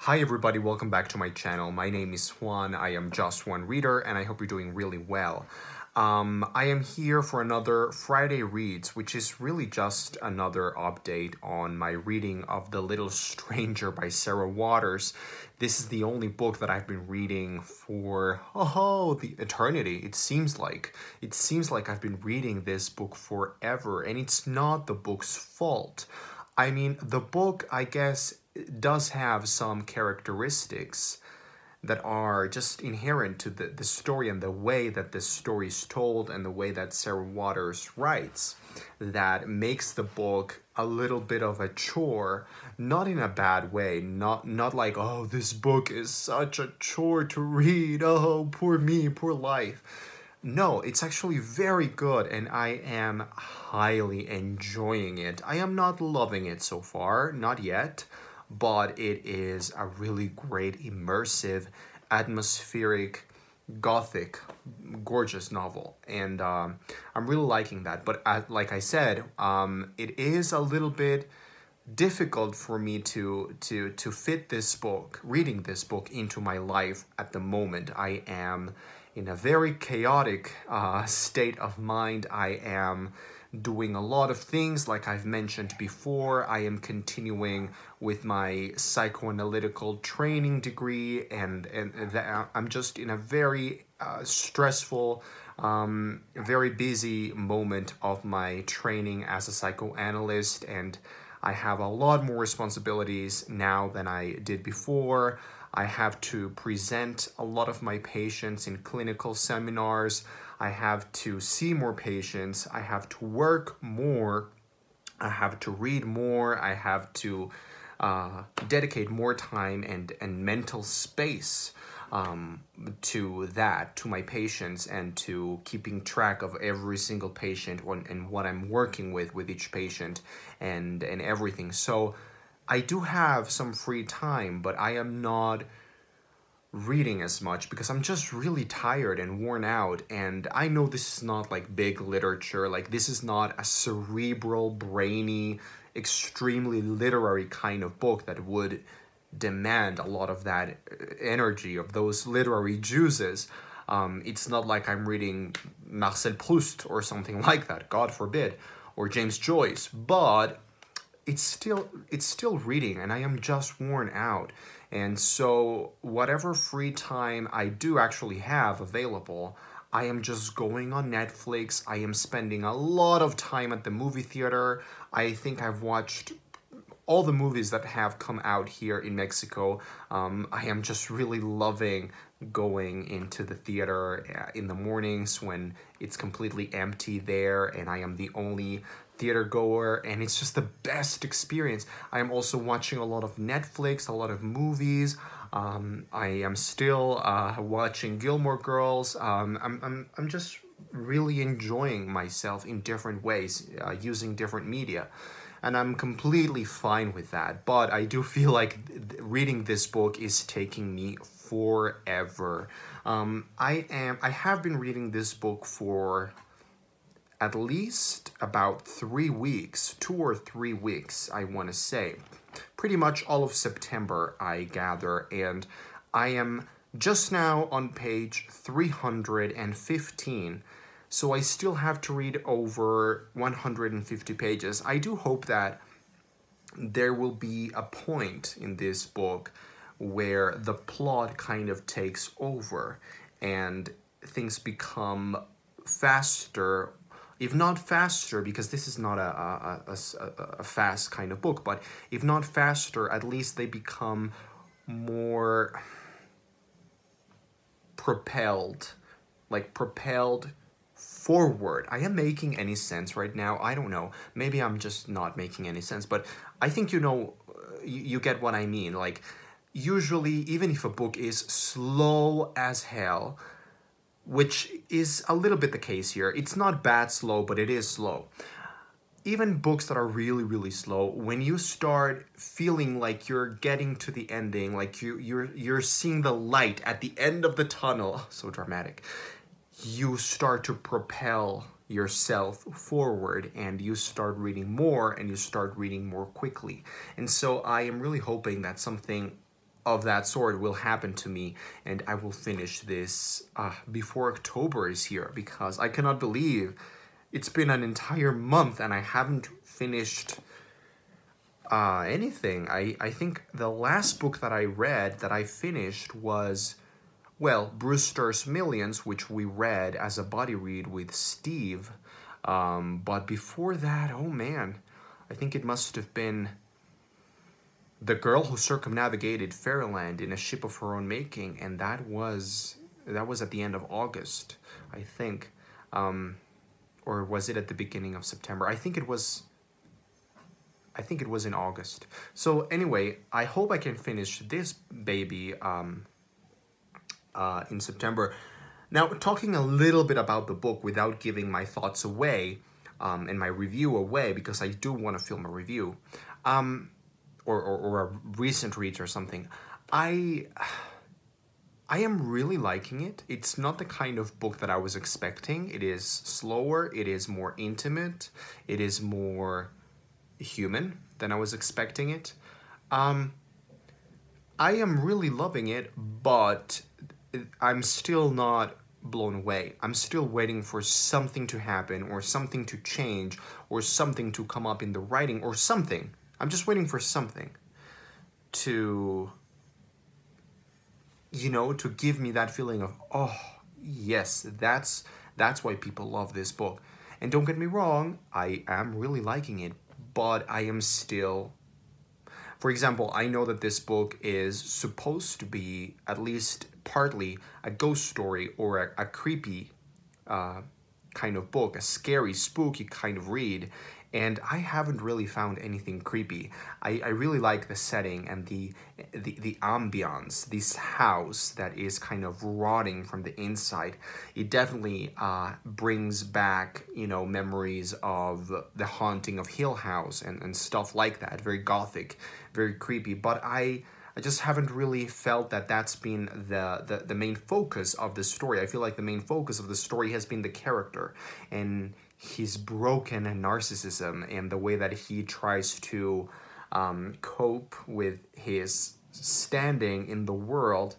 Hi everybody, welcome back to my channel. My name is Juan, I am Just One Reader, and I hope you're doing really well. I am here for another Friday Reads, which is really just another update on my reading of The Little Stranger by Sarah Waters. This is the only book that I've been reading for, the eternity, it seems like. It seems like I've been reading this book forever, and it's not the book's fault. I mean, the book, I guess, does have some characteristics that are just inherent to the story and the way that the story is told and the way that Sarah Waters writes that makes the book a little bit of a chore, not in a bad way, not like, oh, this book is such a chore to read, oh, poor me, poor life. No, it's actually very good and I am highly enjoying it. I am not loving it so far, not yet, but it is a really great, immersive, atmospheric, gothic, gorgeous novel. And I'm really liking that. But like I said, it is a little bit difficult for me to fit this book, reading this book, into my life at the moment. I am in a very chaotic state of mind. I am doing a lot of things like I've mentioned before. I am continuing with my psychoanalytical training degree, and I'm just in a very stressful, very busy moment of my training as a psychoanalyst, and I have a lot more responsibilities now than I did before. I have to present a lot of my patients in clinical seminars. I have to see more patients. I have to work more. I have to read more. I have to dedicate more time and mental space to that, to my patients, and to keeping track of every single patient and what I'm working with each patient and everything. So I do have some free time, but I am not reading as much because I'm just really tired and worn out. And I know this is not like big literature, like this is not a cerebral, brainy, extremely literary kind of book that would demand a lot of that energy, of those literary juices. It's not like I'm reading Marcel Proust or something like that, God forbid, or James Joyce, but it's still reading, and I am just worn out. And so whatever free time I do actually have available, I am just going on Netflix. I am spending a lot of time at the movie theater. I think I've watched all the movies that have come out here in Mexico. I am just really loving going into the theater in the mornings when it's completely empty there and I am the only theater goer, and it's just the best experience. I am also watching a lot of Netflix, a lot of movies. I am still watching Gilmore Girls. I'm just really enjoying myself in different ways, using different media. And I'm completely fine with that. But I do feel like reading this book is taking me forever. I have been reading this book for at least about 3 weeks, 2 or 3 weeks, I want to say. Pretty much all of September, I gather, and I am just now on page 315, so I still have to read over 150 pages. I do hope that there will be a point in this book where the plot kind of takes over and things become faster, if not faster, because this is not a fast kind of book, but if not faster, at least they become more propelled, like propelled forward. I am making any sense right now? I don't know. Maybe I'm just not making any sense, but I think you know, you get what I mean. Like, usually, even if a book is slow as hell, which is a little bit the case here. It's not bad slow, but it is slow. Even books that are really, really slow, when you start feeling like you're getting to the ending, like you're seeing the light at the end of the tunnel, so dramatic, you start to propel yourself forward and you start reading more and you start reading more quickly. And so I am really hoping that something of that sort will happen to me, and I will finish this before October is here, because I cannot believe it's been an entire month and I haven't finished anything. I think the last book that I read that I finished was, well, Brewster's Millions, which we read as a buddy read with Steve. But before that, oh man, I think it must have been The Girl Who Circumnavigated Fairyland in a Ship of Her Own Making, and that was at the end of August, I think. Or was it at the beginning of September? I think it was in August. So anyway, I hope I can finish this baby in September. Now, talking a little bit about the book without giving my thoughts away and my review away, because I do want to film a review, or a recent read or something. I am really liking it. It's not the kind of book that I was expecting. It is slower, it is more intimate, it is more human than I was expecting it. I am really loving it, but I'm still not blown away. I'm still waiting for something to happen, or something to change, or something to come up in the writing, or something. I'm just waiting for something to, you know, to give me that feeling of, oh, yes, that's why people love this book. And don't get me wrong, I am really liking it, but I am still... For example, I know that this book is supposed to be, at least partly, a ghost story or a creepy kind of book, a scary, spooky kind of read, and I haven't really found anything creepy. I really like the setting and the ambiance, this house that is kind of rotting from the inside. It definitely brings back, you know, memories of The Haunting of Hill House and stuff like that. Very gothic, very creepy, but I just haven't really felt that that's been the main focus of the story. I feel like the main focus of the story has been the character and his broken narcissism and the way that he tries to cope with his standing in the world.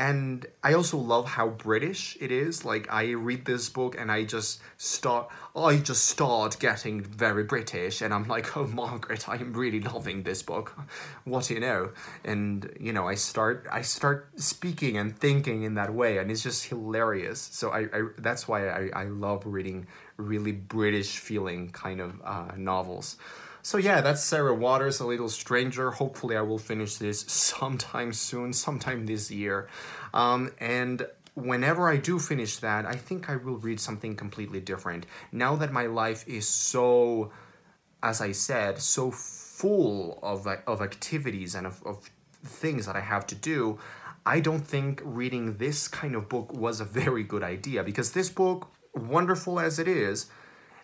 And I also love how British it is. Like, I read this book and I just start getting very British, and I'm like, oh, Margaret, I am really loving this book. What do you know? And, you know, I start speaking and thinking in that way, and it's just hilarious. So that's why I love reading really British feeling kind of novels. So yeah, that's Sarah Waters, A Little Stranger. Hopefully I will finish this sometime soon, sometime this year. And whenever I do finish that, I think I will read something completely different. Now that my life is so, as I said, so full of activities and of things that I have to do, I don't think reading this kind of book was a very good idea, because this book, wonderful as it is,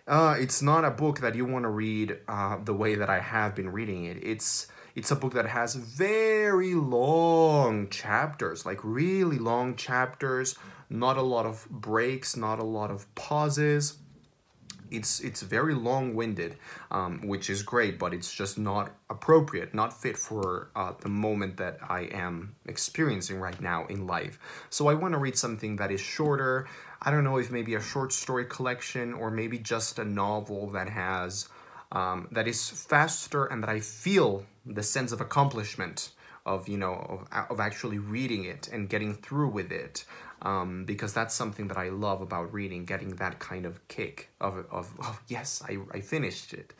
it's not a book that you want to read the way that I have been reading it. It's a book that has very long chapters, like really long chapters, not a lot of breaks, not a lot of pauses. It's very long-winded, which is great, but it's just not appropriate, not fit for the moment that I am experiencing right now in life. So I want to read something that is shorter. I don't know if maybe a short story collection, or maybe just a novel that has that is faster and that I feel the sense of accomplishment of, you know, of actually reading it and getting through with it. Because that's something that I love about reading, getting that kind of kick of yes, I finished it.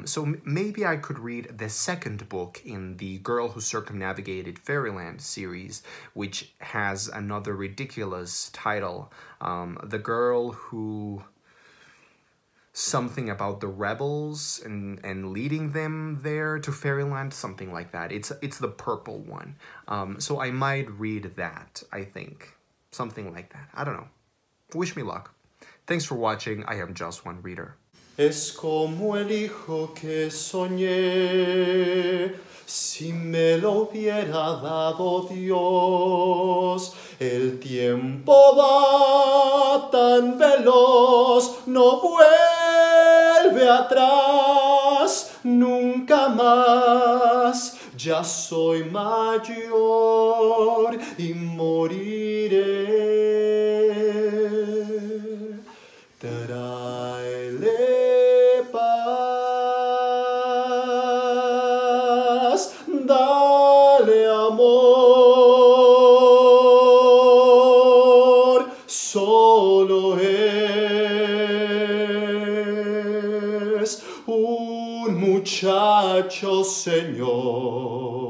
So maybe I could read the second book in the Girl Who Circumnavigated Fairyland series, which has another ridiculous title. The Girl Who... something about the rebels and leading them there to Fairyland, something like that. It's the purple one. So I might read that, I think. Something like that. I don't know. Wish me luck. Thanks for watching. I am Just One Reader. Es como el hijo que soñé, si me lo hubiera dado Dios. El tiempo va tan veloz, no vuelve atrás, nunca más. ya soy mayor y moriré. Tráele paz, dale amor, solo es un muchacho, Señor.